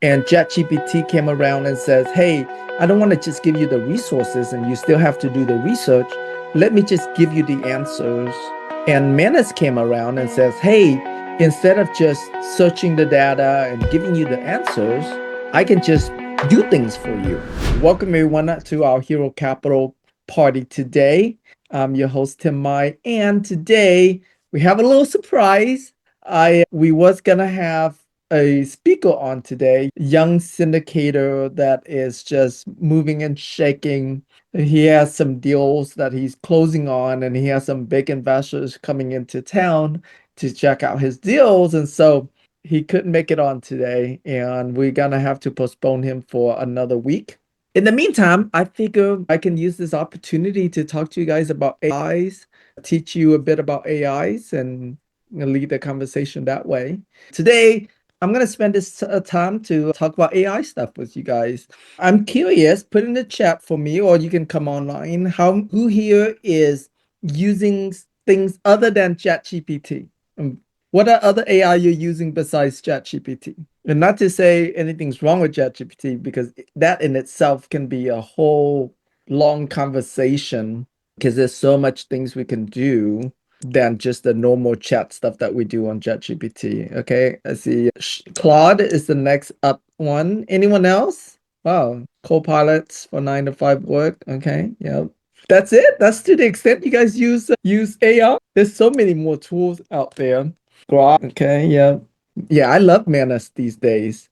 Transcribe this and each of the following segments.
And ChatGPT came around and says, hey, I don't want to just give you the resources and you still have to do the research. Let me just give you the answers. And Manus came around and says, hey, instead of just searching the data and giving you the answers, I can just do things for you. Welcome everyone to our Hero Capital party today. I'm your host, Tim Mai, and today we have a little surprise. We was gonna have a speaker on today, young syndicator that is just moving and shaking. He has some deals that he's closing on, and he has some big investors coming into town to check out his deals. And so he couldn't make it on today, and we're gonna have to postpone him for another week. In the meantime, I figure I can use this opportunity to talk to you guys about AIs, teach you a bit about AIs, and lead the conversation that way. Today, I'm going to spend this time to talk about AI stuff with you guys. I'm curious, put in the chat for me, or you can come online. Who here is using things other than ChatGPT? What are other AI you're using besides ChatGPT? And not to say anything's wrong with ChatGPT, because that in itself can be a whole long conversation, because there's so much things we can do than just the normal chat stuff that we do on ChatGPT. Okay, I see Claude is the next up one. Anyone else? Wow, co-pilots for 9 to 5 work. Okay, yeah. That's it. That's to the extent you guys use AI. There's so many more tools out there. Okay, yeah. Yeah, I love Manus these days.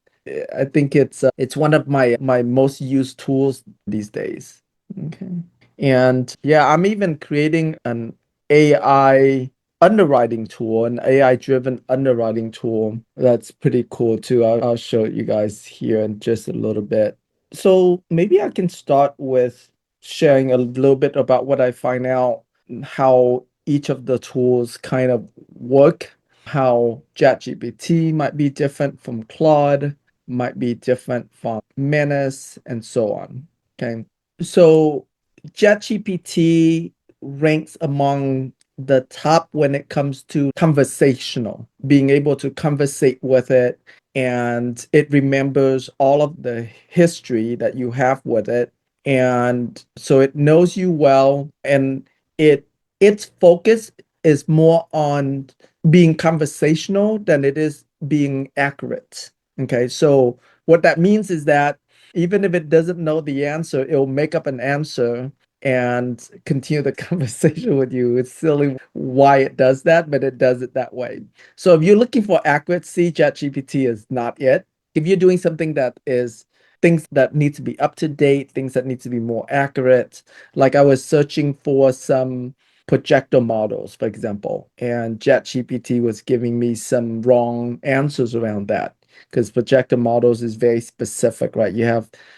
I think it's one of my most used tools these days. Okay. And yeah, I'm even creating an AI underwriting tool, an AI-driven underwriting tool. That's pretty cool too. I'll show you guys here in just a little bit. So maybe I can start with sharing a little bit about what I find out, how each of the tools kind of work, how ChatGPT might be different from Claude, might be different from Menace, and so on. Okay. So ChatGPT ranks among the top when it comes to conversational, being able to conversate with it, and it remembers all of the history that you have with it. And so it knows you well, and it its focus is more on being conversational than it is being accurate. Okay, so what that means is that even if it doesn't know the answer, it'll make up an answer and continue the conversation with you. It's silly why it does that, but it does it that way. So if you're looking for accuracy, ChatGPT is not it. If you're doing something that is things that need to be up to date, things that need to be more accurate, like I was searching for some projector models, for example, and ChatGPT was giving me some wrong answers around that because projector models is very specific, right?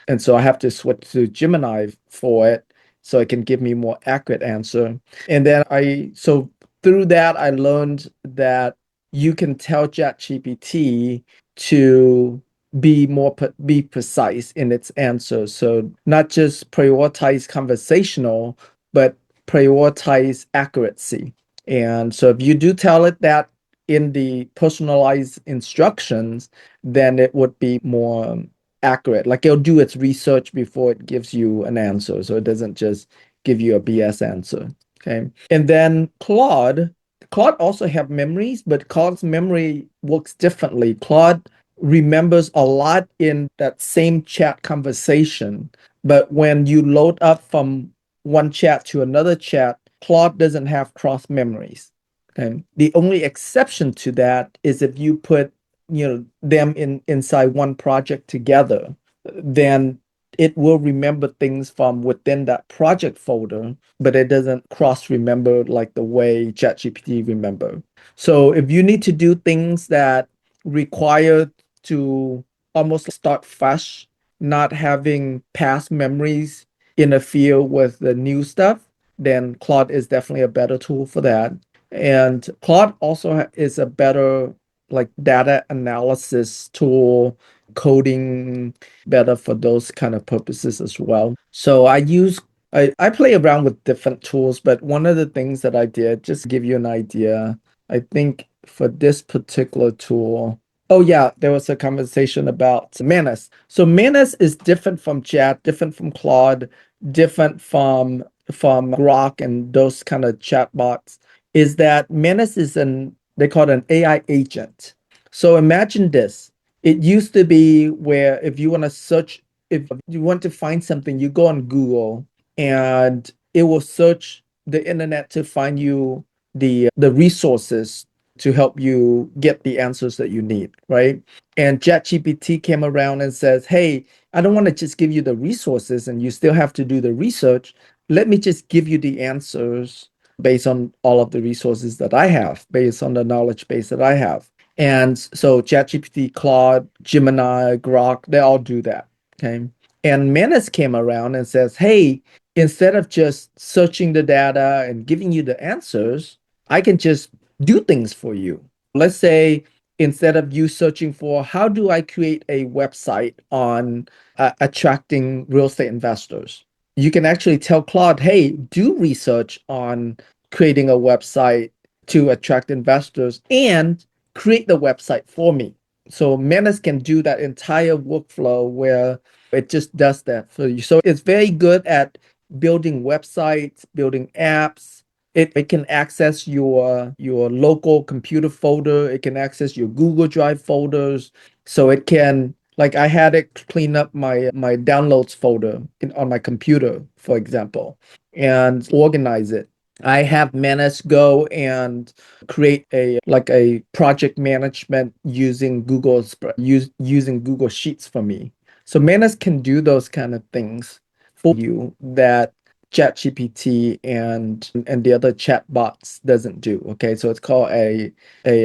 And so I have to switch to Gemini for it so it can give me more accurate answer. And then so through that, I learned that you can tell ChatGPT to be precise in its answers. So not just prioritize conversational, but prioritize accuracy. And so if you do tell it that in the personalized instructions, then it would be more accurate. Like it'll do its research before it gives you an answer. So it doesn't just give you a BS answer. Okay. And then Claude also have memories, but Claude's memory works differently. Claude remembers a lot in that same chat conversation. But when you load up from one chat to another chat, Claude doesn't have cross memories. Okay. The only exception to that is if you put them inside one project together, then it will remember things from within that project folder, but it doesn't cross remember like the way ChatGPT remember. So if you need to do things that require to almost start fresh, not having past memories interfere with the new stuff, then Claude is definitely a better tool for that. And Claude also is a better like data analysis tool, coding better for those kind of purposes as well. So I play around with different tools, but one of the things that I did, just to give you an idea, I think for this particular tool, Oh yeah, there was a conversation about Manus. So Manus is different from Chat, different from Claude, different from Grok and those kind of chatbots. Is that Manus is an they call it an AI agent. So imagine this. It used to be where if you want to search, if you want to find something, you go on Google and it will search the internet to find you the resources to help you get the answers that you need, right? And ChatGPT came around and says, hey, I don't want to just give you the resources and you still have to do the research. Let me just give you the answers based on all of the resources that I have, based on the knowledge base that I have. And so ChatGPT, Claude, Gemini, Grok, they all do that. Okay. And Manus came around and says, hey, instead of just searching the data and giving you the answers, I can just do things for you. Let's say instead of you searching for how do I create a website on attracting real estate investors, you can actually tell Claude, hey, do research on creating a website to attract investors and create the website for me. So Manus can do that entire workflow where it just does that for you. So it's very good at building websites, building apps. It can access your local computer folder. It can access your Google Drive folders. So it can, like I had it clean up my downloads folder on my computer, for example, and organize it. I have Manus go and create a project management using using Google Sheets for me. So Manus can do those kind of things for you that ChatGPT and the other chat bots doesn't do. Okay, so it's called a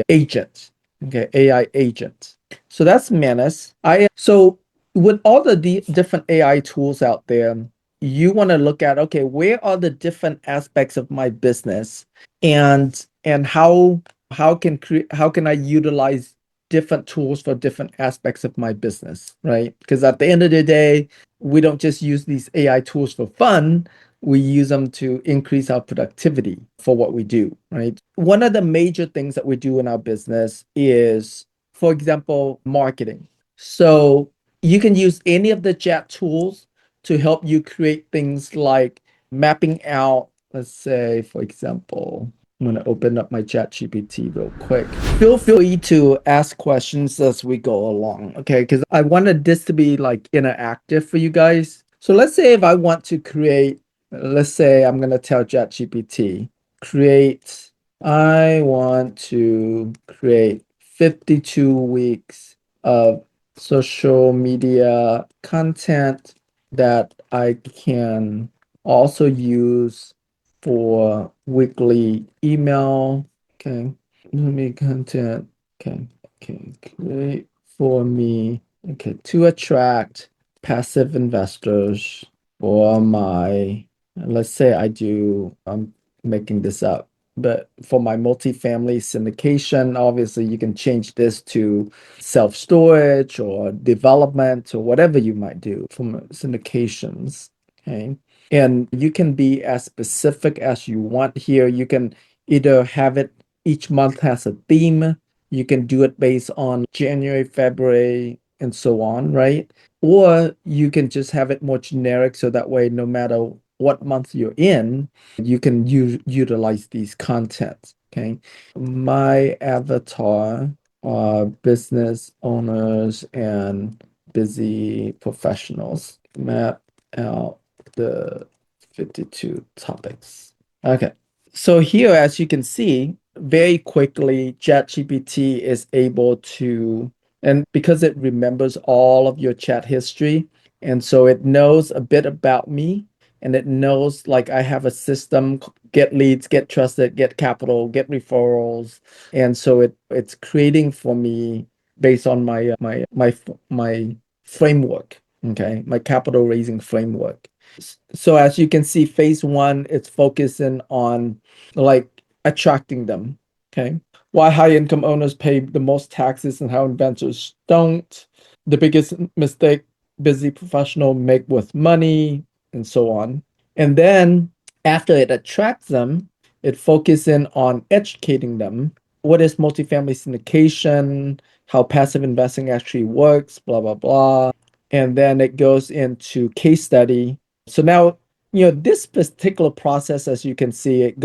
agent. Okay, AI agent. So that's Manus. I so with all the different AI tools out there, you want to look at, okay, where are the different aspects of my business and how can I utilize different tools for different aspects of my business, right? Because at the end of the day, we don't just use these AI tools for fun. We use them to increase our productivity for what we do, right? One of the major things that we do in our business is, for example, marketing. So you can use any of the chat tools to help you create things like mapping out, let's say, for example, I'm going to open up my chat GPT real quick. Feel free to ask questions as we go along, okay? Because I wanted this to be like interactive for you guys. So let's say if I want to create, let's say I'm going to tell chat GPT, create, I want to create 52 weeks of social media content that I can also use for weekly email. Okay. Email content. Okay. Okay. Create for me. Okay. To attract passive investors for my, let's say I'm making this up, but for my multifamily syndication, obviously you can change this to self-storage or development or whatever you might do from syndications. Okay. And you can be as specific as you want here. You can either have it each month has a theme. You can do it based on January, February, and so on, right? Or you can just have it more generic so that way, no matter what month you're in, you can utilize these contents. Okay. My avatar are business owners and busy professionals. Map out the 52 topics. Okay. So here, as you can see, very quickly, ChatGPT is able to, and because it remembers all of your chat history, and so it knows a bit about me, and it knows like I have a system, get leads, get trusted, get capital, get referrals, and so it's creating for me based on my framework, okay, my capital raising framework. So as you can see, phase one, it's focusing on like attracting them. Okay. Why high income owners pay the most taxes and how investors don't. The biggest mistake busy professional make with money and so on. And then after it attracts them, it focuses in on educating them. What is multifamily syndication? how passive investing actually works, blah, blah, blah. And then it goes into case study. So now, this particular process, as you can see, it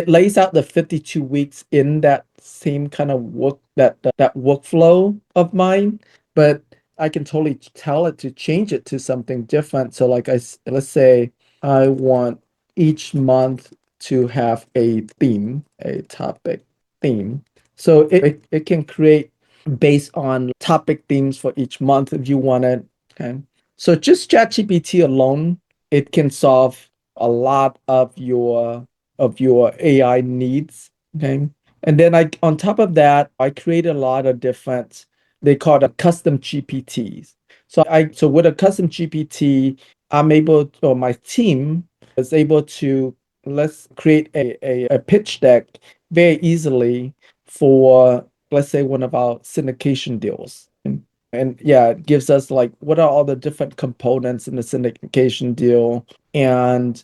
lays out the 52 weeks in that same kind of that workflow of mine, but I can totally tell it to change it to something different. So like let's say I want each month to have a theme, a topic theme. So it can create based on topic themes for each month if you want it. Okay. So just ChatGPT alone, it can solve a lot of your AI needs. Okay. And then on top of that, I create a lot of different, they call it custom GPTs. So with a custom GPT, I'm able, or my team is able to, let's create a pitch deck very easily for, let's say, one of our syndication deals. And yeah, it gives us like what are all the different components in the syndication deal. And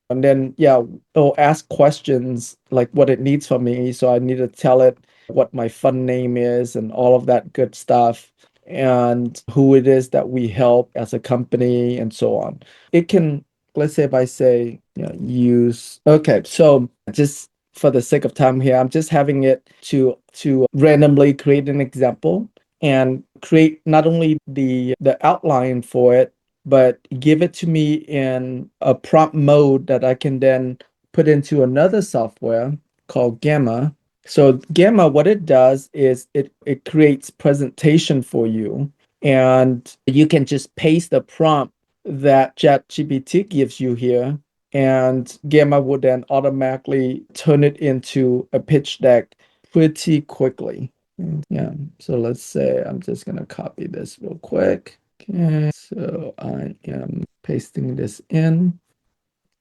then yeah, it'll ask questions like what it needs from me. So I need to tell it what my fund name is and all of that good stuff and who it is that we help as a company and so on. It can, let's say if I say, okay, so just for the sake of time here, I'm just having it to randomly create an example and create not only the outline for it, but give it to me in a prompt mode that I can then put into another software called Gamma. So Gamma, what it does is it creates presentation for you, and you can just paste the prompt that ChatGPT gives you here, and Gamma will then automatically turn it into a pitch deck pretty quickly. Yeah, so let's say I'm just gonna copy this real quick. Okay, so I am pasting this in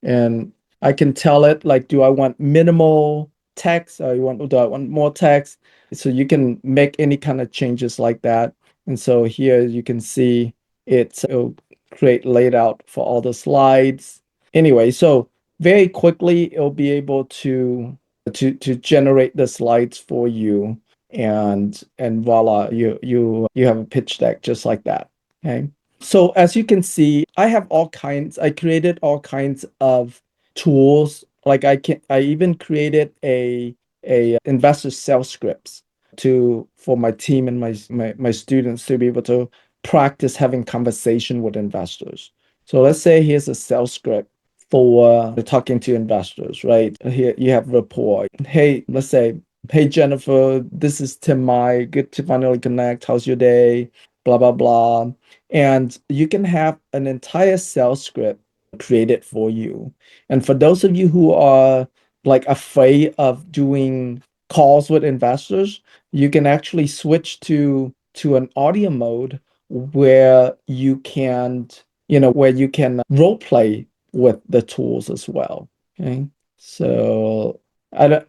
and I can tell it like, do I want minimal text or do I want more text? So you can make any kind of changes like that. And so here you can see it'll create layout for all the slides. Anyway, so very quickly it'll be able to generate the slides for you, and voila, you have a pitch deck just like that. Okay. So as you can see, I created all kinds of tools. Like I even created a investor sales scripts for my team and my students to be able to practice having conversation with investors. So let's say here's a sales script for talking to investors, right? Here you have rapport. Hey, let's say, hey Jennifer, this is Tim Mai. Good to finally connect. How's your day? Blah blah blah. And you can have an entire sales script created for you. And for those of you who are like afraid of doing calls with investors, you can actually switch to an audio mode where you can role play with the tools as well. Okay. So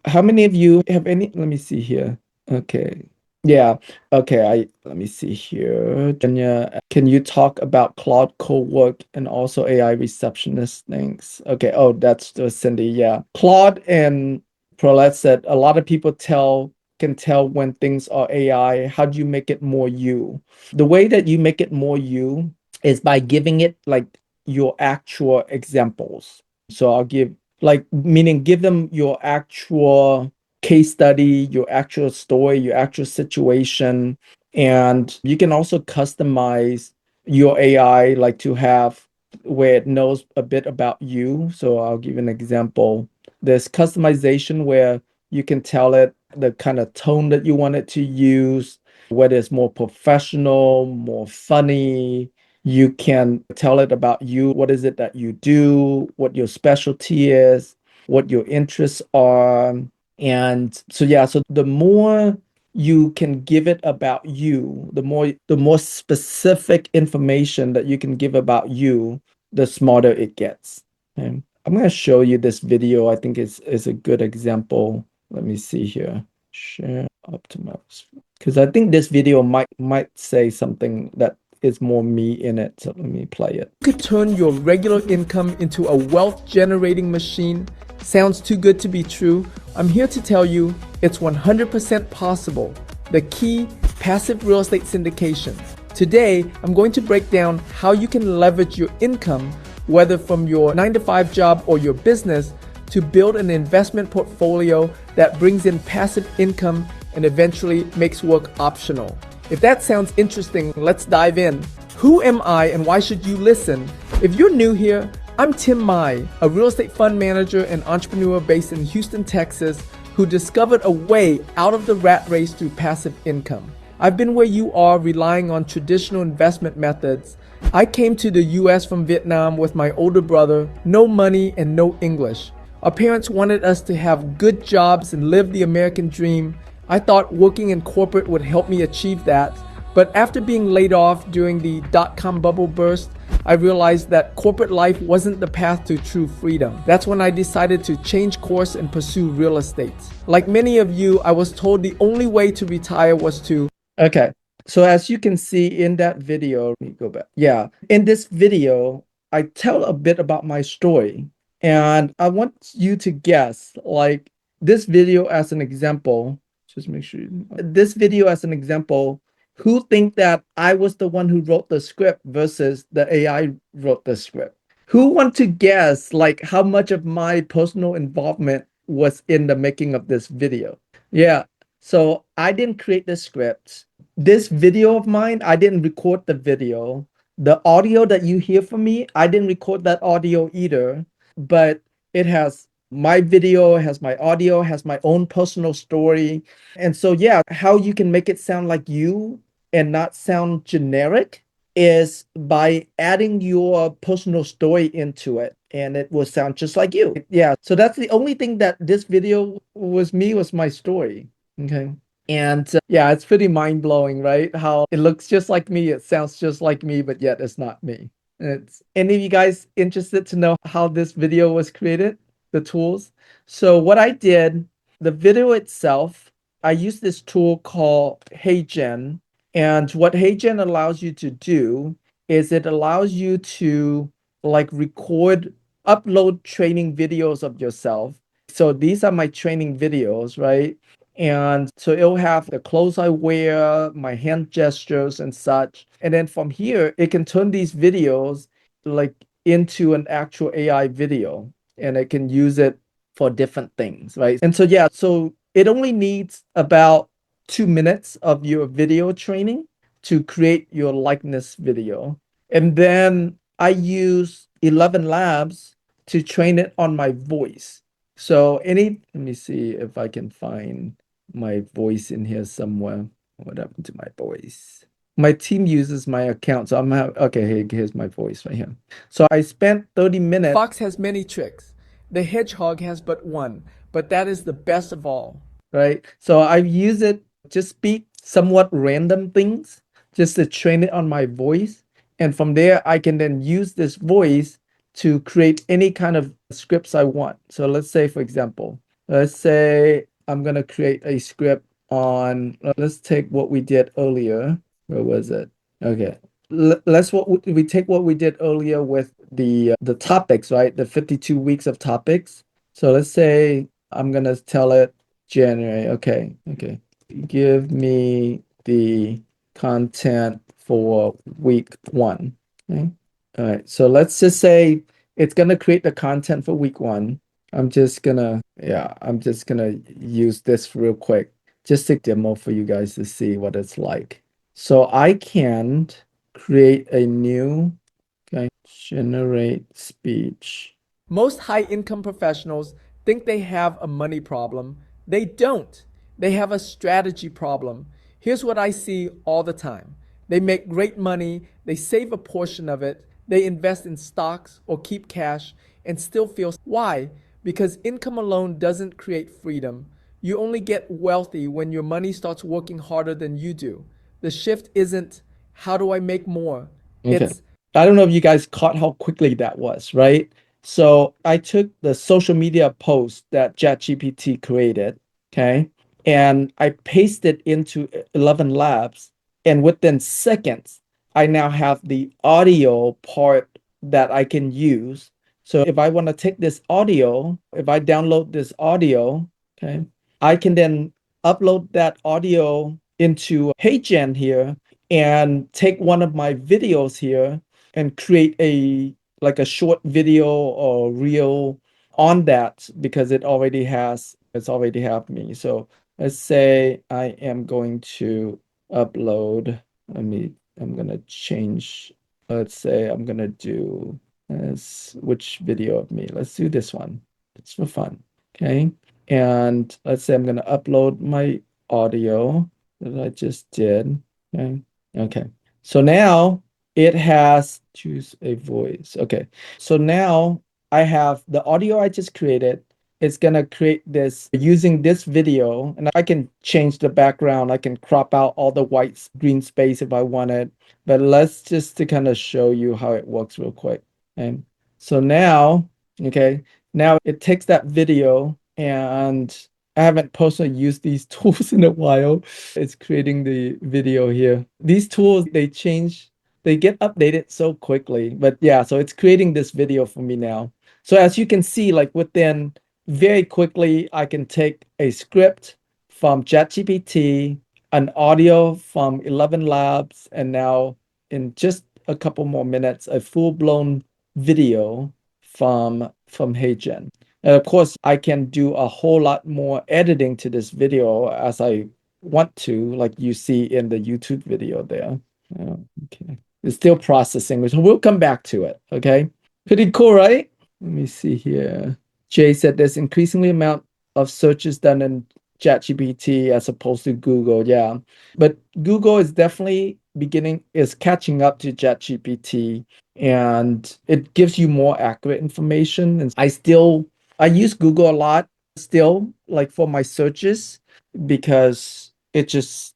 how many of you have any? Let me see here. Okay. Yeah. Okay. Let me see here. Jenya, can you talk about Claude co-work and also AI receptionist things? Okay. Oh, that's the Cindy. Yeah. Claude and Prolette said a lot of people can tell when things are AI. How do you make it more you? The way that you make it more you is by giving it like your actual examples. So I'll give like meaning give them your actual case study, your actual story, your actual situation. And you can also customize your AI like to have where it knows a bit about you. So I'll give an example. There's customization where you can tell it the kind of tone that you want it to use, whether it's more professional, more funny. You can tell it about you. What is it that you do? What your specialty is? What your interests are? And so, yeah, so the more you can give it about you, the more specific information that you can give about you, the smarter it gets. Okay. I'm going to show you this video. I think is a good example. Let me see here. Share optimize. Because I think this video might say something that is more me in it. So let me play it. You could turn your regular income into a wealth generating machine Sounds too good to be true? I'm here to tell you it's 100% possible. The key, passive real estate syndication. Today, I'm going to break down how you can leverage your income, whether from your 9 to 5 job or your business, to build an investment portfolio that brings in passive income and eventually makes work optional. If that sounds interesting, let's dive in. Who am I and why should you listen? If you're new here, I'm Tim Mai, a real estate fund manager and entrepreneur based in Houston, Texas, who discovered a way out of the rat race through passive income. I've been where you are, relying on traditional investment methods. I came to the US from Vietnam with my older brother, no money and no English. Our parents wanted us to have good jobs and live the American dream. I thought working in corporate would help me achieve that. But after being laid off during the dot-com bubble burst, I realized that corporate life wasn't the path to true freedom. That's when I decided to change course and pursue real estate. Like many of you, I was told the only way to retire was to... Okay, so as you can see in that video, let me go back. Yeah, in this video, I tell a bit about my story. And I want you to guess, like this video as an example, just make sure, this video as an example, who think that I was the one who wrote the script versus the AI wrote the script? Who want to guess like how much of my personal involvement was in the making of this video? Yeah, so I didn't create the script. This video of mine, I didn't record the video. The audio that you hear from me, I didn't record that audio either, but it has my video, has my audio, has my own personal story. And so, yeah, how you can make it sound like you and not sound generic is by adding your personal story into it, and it will sound just like you. Yeah, so that's the only thing that this video was me, was my story. Okay. And yeah, it's pretty mind-blowing, right? How it looks just like me, it sounds just like me, but yet it's not me. It's any of you guys interested to know how this video was created, the tools? So what I did, the video itself, I used this tool called HeyGen. And what HeyGen allows you to do is it allows you to like record, upload training videos of yourself. So these are my training videos, right? And so it'll have the clothes I wear, my hand gestures and such. And then from here, it can turn these videos like into an actual AI video, and it can use it for different things, right? And so, yeah, so it only needs about 2 minutes of your video training to create your likeness video. And then I use 11 Labs to train it on my voice. So let me see if I can find my voice in here somewhere. What happened to my voice? My team uses my account, so okay, here's my voice right here. So I spent 30 minutes. Fox has many tricks. The hedgehog has but one, but that is the best of all. Right? So I use it to speak somewhat random things just to train it on my voice. And from there, I can then use this voice to create any kind of scripts I want. So let's say, for example, let's say I'm going to create a script on, let's take what we did earlier. Where was it? Okay. We take what we did earlier with the topics, right? The 52 weeks of topics. So let's say I'm going to tell it January. Okay. Give me the content for week 1. Okay. All right. So let's just say it's going to create the content for week 1. I'm just gonna use this real quick, just to demo for you guys to see what it's like. So I can create a new, okay, generate speech. Most high income professionals think they have a money problem. They don't. They have a strategy problem. Here's what I see all the time. They make great money, they save a portion of it, they invest in stocks or keep cash and still feel. Why? Because income alone doesn't create freedom. You only get wealthy when your money starts working harder than you do. The shift isn't, how do I make more? Okay. I don't know if you guys caught how quickly that was, right? So I took the social media post that ChatGPT created, okay, and I pasted into 11 Labs, and within seconds, I now have the audio part that I can use So if I want to take this audio, if I download this audio, okay, I can then upload that audio into HeyGen here and take one of my videos here and create a like a short video or reel on that because it's already have me. So let's say I am going to upload, let me, I'm gonna change, let's say I'm gonna do which video of me? Let's do this one. It's for fun. Okay. And let's say I'm going to upload my audio that I just did. Okay. Okay. So now it has choose a voice. Okay. So now I have the audio I just created. It's going to create this using this video, and I can change the background. I can crop out all the white green space if I wanted. But let's just to kind of show you how it works real quick. Okay. So now, okay, now it takes that video, and I haven't personally used these tools in a while. It's creating the video here. These tools, they change, they get updated so quickly. But yeah, so it's creating this video for me now. So as you can see, like within very quickly, I can take a script from ChatGPT, an audio from 11 Labs, and now in just a couple more minutes, a full-blown video from HeyGen. And of course, I can do a whole lot more editing to this video as I want to, like you see in the YouTube video there. Oh, okay. It's still processing, which we'll come back to it. Okay. Pretty cool, right? Let me see here. Jay said there's increasingly amount of searches done in ChatGPT as opposed to Google. Yeah. But Google is definitely is catching up to ChatGPT, and it gives you more accurate information. And I use Google a lot still, like for my searches, because it just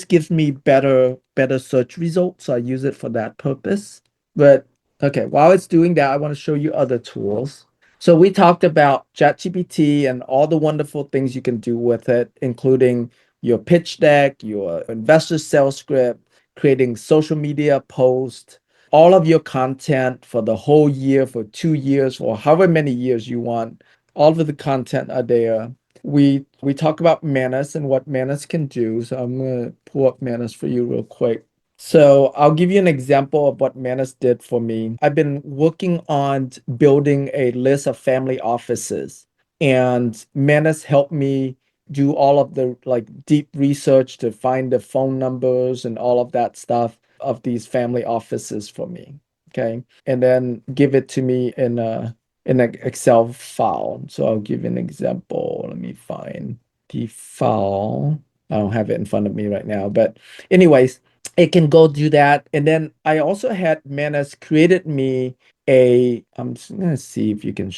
gives me better search results. So I use it for that purpose. But okay, while it's doing that, I want to show you other tools. So we talked about ChatGPT and all the wonderful things you can do with it, including your pitch deck, your investor sales script, creating social media posts, all of your content for the whole year, for 2 years, or however many years you want. All of the content are there. We talk about Manus and what Manus can do. So I'm gonna pull up Manus for you real quick. So I'll give you an example of what Manus did for me. I've been working on building a list of family offices, and Manus helped me do all of the like deep research to find the phone numbers and all of that stuff of these family offices for me. Okay. And then give it to me in an Excel file. So I'll give you an example. Let me find the file. I don't have it in front of me right now, but anyways, it can go do that. And then I also had Manus created me I'm just gonna see if you can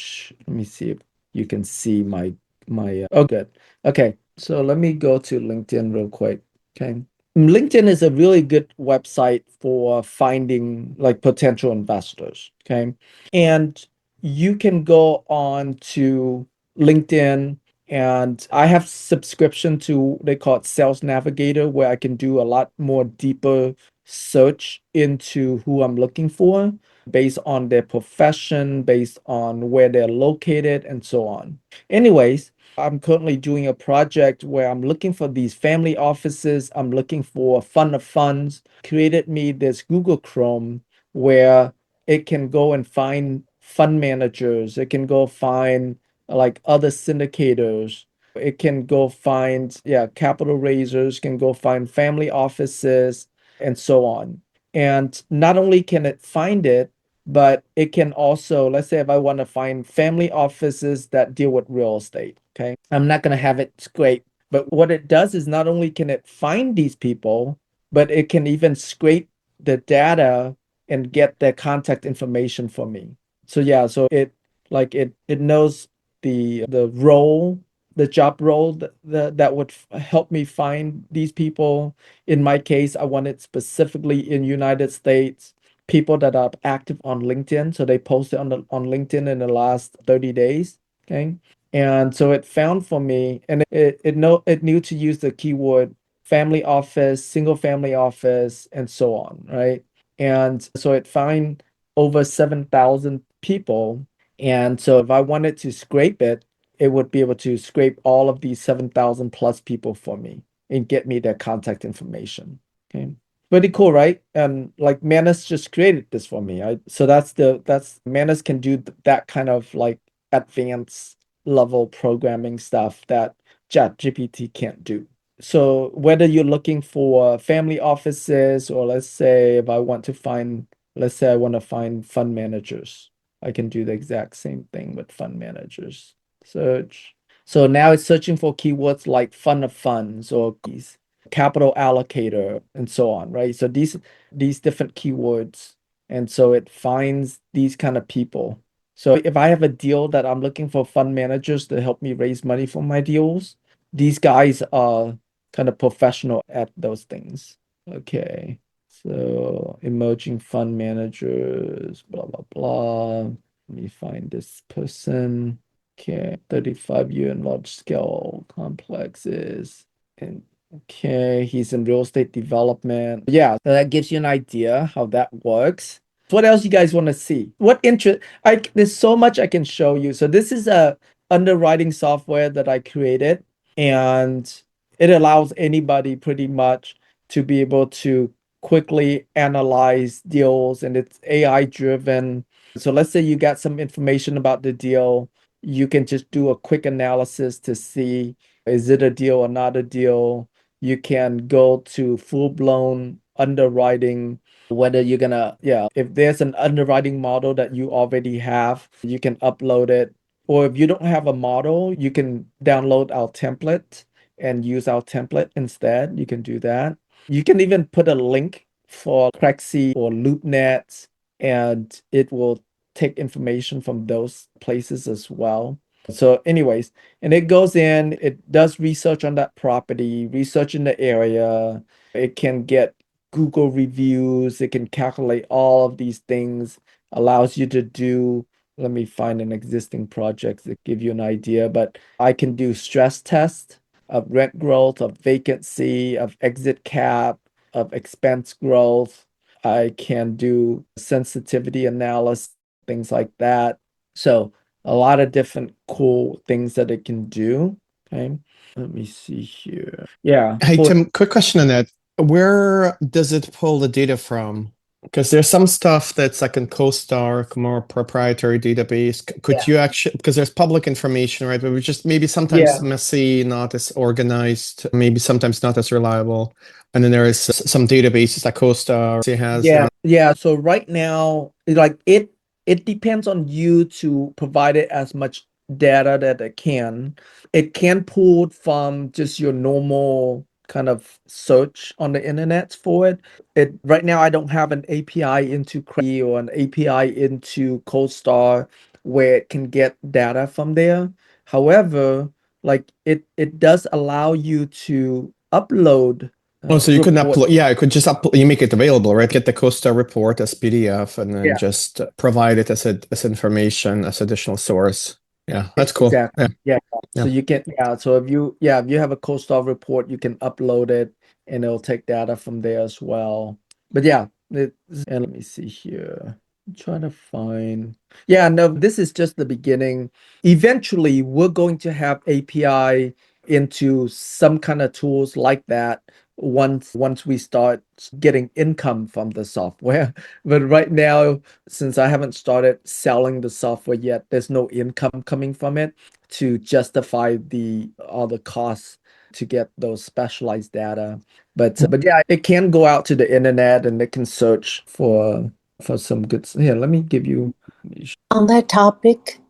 let me see if you can see my oh good. Okay, so let me go to LinkedIn real quick. Okay. LinkedIn is a really good website for finding like potential investors. Okay. And you can go on to LinkedIn, and I have subscription to, they call it Sales Navigator, where I can do a lot more deeper search into who I'm looking for based on their profession, based on where they're located, and so on. Anyways, I'm currently doing a project where I'm looking for these family offices. I'm looking for fund of funds. Created me this Google Chrome where it can go and find fund managers. It can go find like other syndicators. It can go find, yeah, capital raisers, can go find family offices, and so on. And not only can it find it, but it can also, let's say if I want to find family offices that deal with real estate, okay? I'm not going to have it scrape, but what it does is not only can it find these people, but it can even scrape the data and get their contact information for me. So yeah, so it knows the role, the job role that would help me find these people. In my case, I want it specifically in United States, people that are active on LinkedIn. So they posted on LinkedIn in the last 30 days. Okay. And so it found for me, and it knew to use the keyword family office, single family office, and so on, right? And so it found over 7,000 people. And so if I wanted to scrape it, it would be able to scrape all of these 7,000 plus people for me and get me their contact information. Okay. Pretty cool, right? And like Manus just created this for me. So that's Manus can do that kind of like advanced level programming stuff that ChatGPT can't do. So whether you're looking for family offices, or let's say if I want to find, let's say I want to find fund managers, I can do the exact same thing with fund managers. Search. So now it's searching for keywords like fund of funds or capital allocator and so on, right? So these different keywords. And so it finds these kind of people. So if I have a deal that I'm looking for fund managers to help me raise money for my deals, these guys are kind of professional at those things. Okay. So emerging fund managers, blah, blah, blah. Let me find this person. Okay, 35-year and large scale complexes. And okay, he's in real estate development. Yeah, so that gives you an idea how that works. What else you guys want to see? What interest? There's so much I can show you. So this is a underwriting software that I created, and it allows anybody pretty much to be able to quickly analyze deals, and it's AI driven. So let's say you got some information about the deal, you can just do a quick analysis to see is it a deal or not a deal. You can go to full-blown underwriting, whether you're gonna, yeah, if there's an underwriting model that you already have, you can upload it. Or if you don't have a model, you can download our template and use our template instead. You can do that. You can even put a link for Crexi or LoopNet, and it will take information from those places as well. So, anyways, and it goes in, it does research on that property, research in the area. It can get Google reviews, it can calculate all of these things, allows you to do, let me find an existing project that give you an idea, but I can do stress test of rent growth, of vacancy, of exit cap, of expense growth. I can do sensitivity analysis, things like that. So a lot of different cool things that it can do. Okay. Let me see here. Yeah. Hey, Tim, quick question on that. Where does it pull the data from? Because there's some stuff that's like in CoStar, more proprietary database. Yeah. Could you actually, because there's public information, right? But we just maybe sometimes Yeah. messy, not as organized, maybe sometimes not as reliable. And then there is some databases like CoStar it has. Yeah, yeah. So right now, like it depends on you to provide it as much data that it can. It can pull from just your normal kind of search on the internet for it. It right now I don't have an API into Cree or an API into CoStar where it can get data from there. However, like it does allow you to upload Oh, so you couldn't report. upload, yeah, you could just upload, you make it available, right? Get the CoStar report as PDF and then Yeah. just provide it as information, as additional source. Yeah, that's cool. Exactly. Yeah, Yeah. yeah. So you can, yeah. So if you have a CoStar report, you can upload it and it'll take data from there as well. But yeah, and let me see here. I'm trying to find. Yeah, no, this is just the beginning. Eventually, we're going to have API into some kind of tools like that once we start getting income from the software. But right now, since I haven't started selling the software yet, there's no income coming from it to justify the all the costs to get those specialized data. But yeah, it can go out to the internet and it can search for some good. Here, let me give you. On that topic,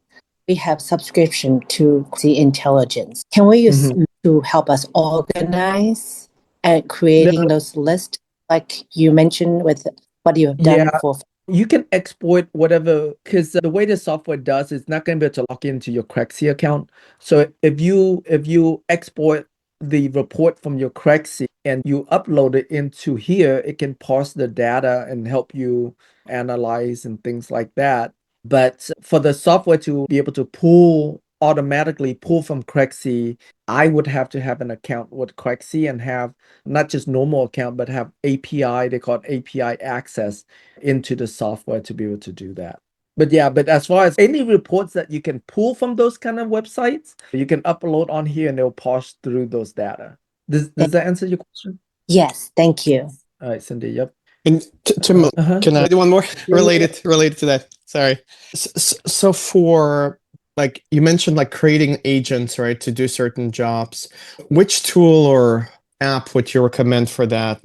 we have subscription to the intelligence. Can we use Mhm. to help us organize and creating No, those lists like you mentioned with what you have done yeah, for you can export whatever, because the way the software does is not going to be able to log into your Crexi account. So if you export the report from your Crexi and you upload it into here, it can parse the data and help you analyze and things like that. But for the software to be able to automatically pull from Crexi, I would have to have an account with Crexi and have not just normal account, but have API, they call it API access into the software to be able to do that. But yeah, but as far as any reports that you can pull from those kind of websites, you can upload on here and they'll parse through those data. Does that answer your question? Yes, thank you. All right, Cindy. Yep. And Tim, Uh-huh. can I do one more Yeah, yeah, related to that? Sorry. So for like you mentioned like creating agents, right, to do certain jobs. Which tool or app would you recommend for that?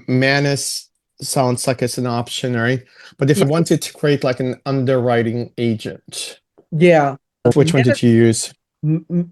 Manus sounds like it's an option, right? But if I yeah. wanted to create like an underwriting agent, Yeah. which one did you use?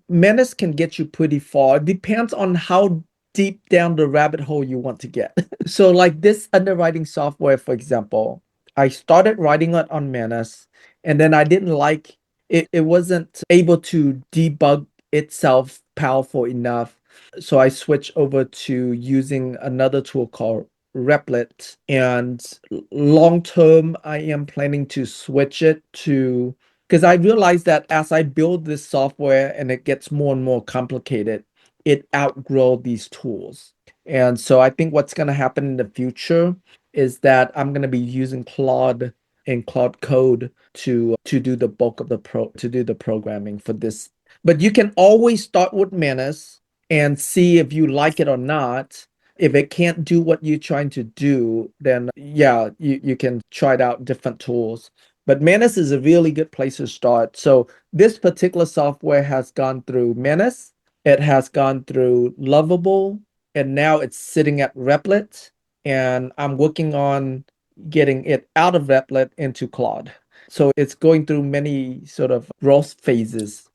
Menace can get you pretty far. It depends on how deep down the rabbit hole you want to get. So, like this underwriting software, for example, I started writing it on Menace, and then I didn't like it. It wasn't able to debug itself powerful enough. So I switched over to using another tool called Replit. And long term, I am planning to switch it to because I realized that as I build this software and it gets more and more complicated, it outgrow these tools. And so I think what's going to happen in the future is that I'm going to be using Claude and Claude Code to do the bulk of the to do the programming for this. But you can always start with Manus and see if you like it or not. If it can't do what you're trying to do, then yeah, you can try it out different tools. But Manus is a really good place to start. So this particular software has gone through Manus, it has gone through Lovable, and now it's sitting at Replit. And I'm working on getting it out of Replit into Claude. So it's going through many sort of growth phases.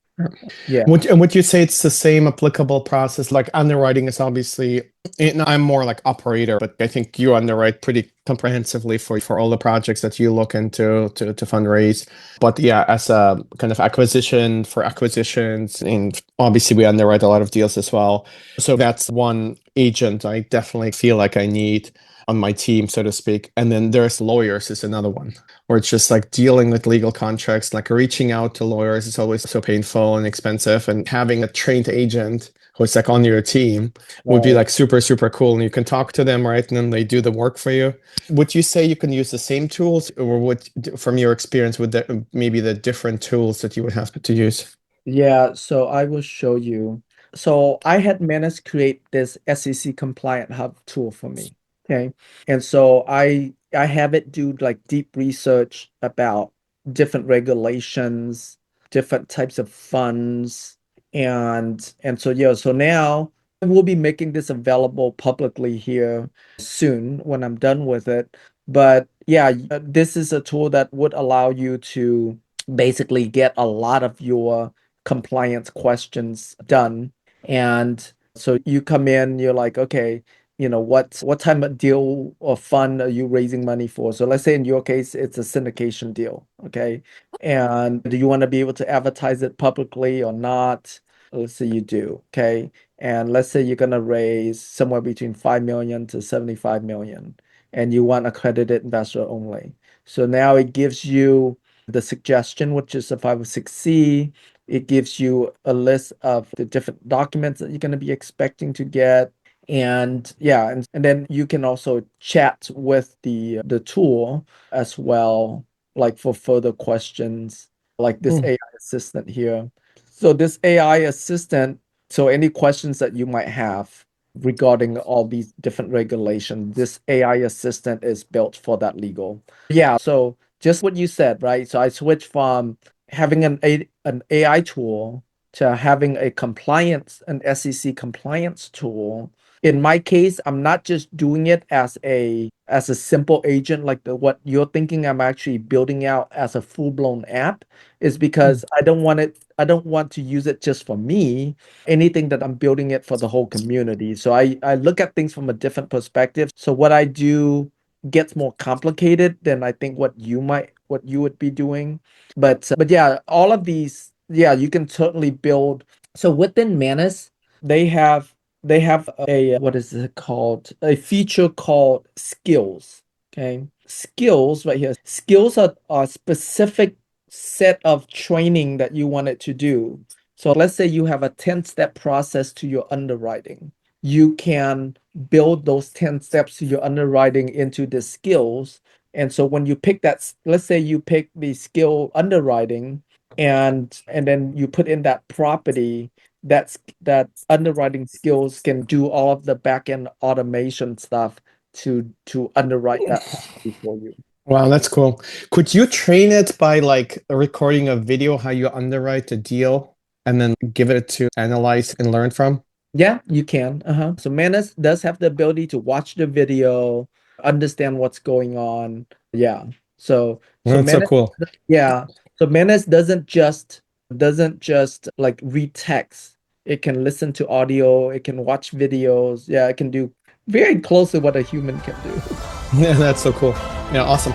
Yeah. Would you say it's the same applicable process? Like underwriting is obviously, and I'm more like operator, but I think you underwrite pretty comprehensively for all the projects that you look into to fundraise. But yeah, as a kind of acquisition for acquisitions, and obviously we underwrite a lot of deals as well. So that's one agent I definitely feel like I need on my team, so to speak. And then there's lawyers is another one where it's just like dealing with legal contracts, like reaching out to lawyers is always so painful and expensive. And having a trained agent who's like on your team would be Right. like super, super cool. And you can talk to them, right? And then they do the work for you. Would you say you can use the same tools, or would, from your experience, with maybe the different tools that you would have to use? Yeah, so I will show you. So I had Manus create this SEC compliant hub tool for me. Okay. And so I have it do like deep research about different regulations, different types of funds. And so yeah, so now we'll be making this available publicly here soon when I'm done with it. But yeah, this is a tool that would allow you to basically get a lot of your compliance questions done. And so you come in, you're like, okay, what type of deal or fund are you raising money for? So let's say in your case, it's a syndication deal, okay? And do you want to be able to advertise it publicly or not? Let's say you do, okay? And let's say you're gonna raise somewhere between 5 million to 75 million, and you want accredited investor only. So now it gives you the suggestion, which is a 506C. It gives you a list of the different documents that you're going to be expecting to get. And yeah, and then you can also chat with the tool as well, like for further questions, like this Hmm. AI assistant here. So this AI assistant, so any questions that you might have regarding all these different regulations, this AI assistant is built for that legal. Yeah, so just what you said, right? So I switched from having an AI tool to having an SEC compliance tool. In my case, I'm not just doing it as a simple agent like what you're thinking. I'm actually building out as a full-blown app is because I don't want to use it just for me. Anything that I'm building it for the whole community. So I look at things from a different perspective. So what I do gets more complicated than I think what you would be doing. But yeah, all of these, yeah, you can certainly build. So within Manus, they have they have a what is it called? A feature called skills. Okay. Skills right here. Skills are a specific set of training that you want it to do. So let's say you have a 10-step process to your underwriting. You can build those 10 steps to your underwriting into the skills And so when you pick that, let's say you pick the skill underwriting, and then you put in that property, that underwriting skills can do all of the back end automation stuff to underwrite that property for you. Wow, that's cool. Could you train it by like recording a video how you underwrite a deal and then give it to analyze and learn from? Yeah, you can. So Manus does have the ability to watch the video, understand what's going on. Yeah. So That's so Manus, cool. yeah. So Manus doesn't just like read text. It can listen to audio, it can watch videos. Yeah, it can do very closely what a human can do. Yeah, that's so cool. Yeah, awesome.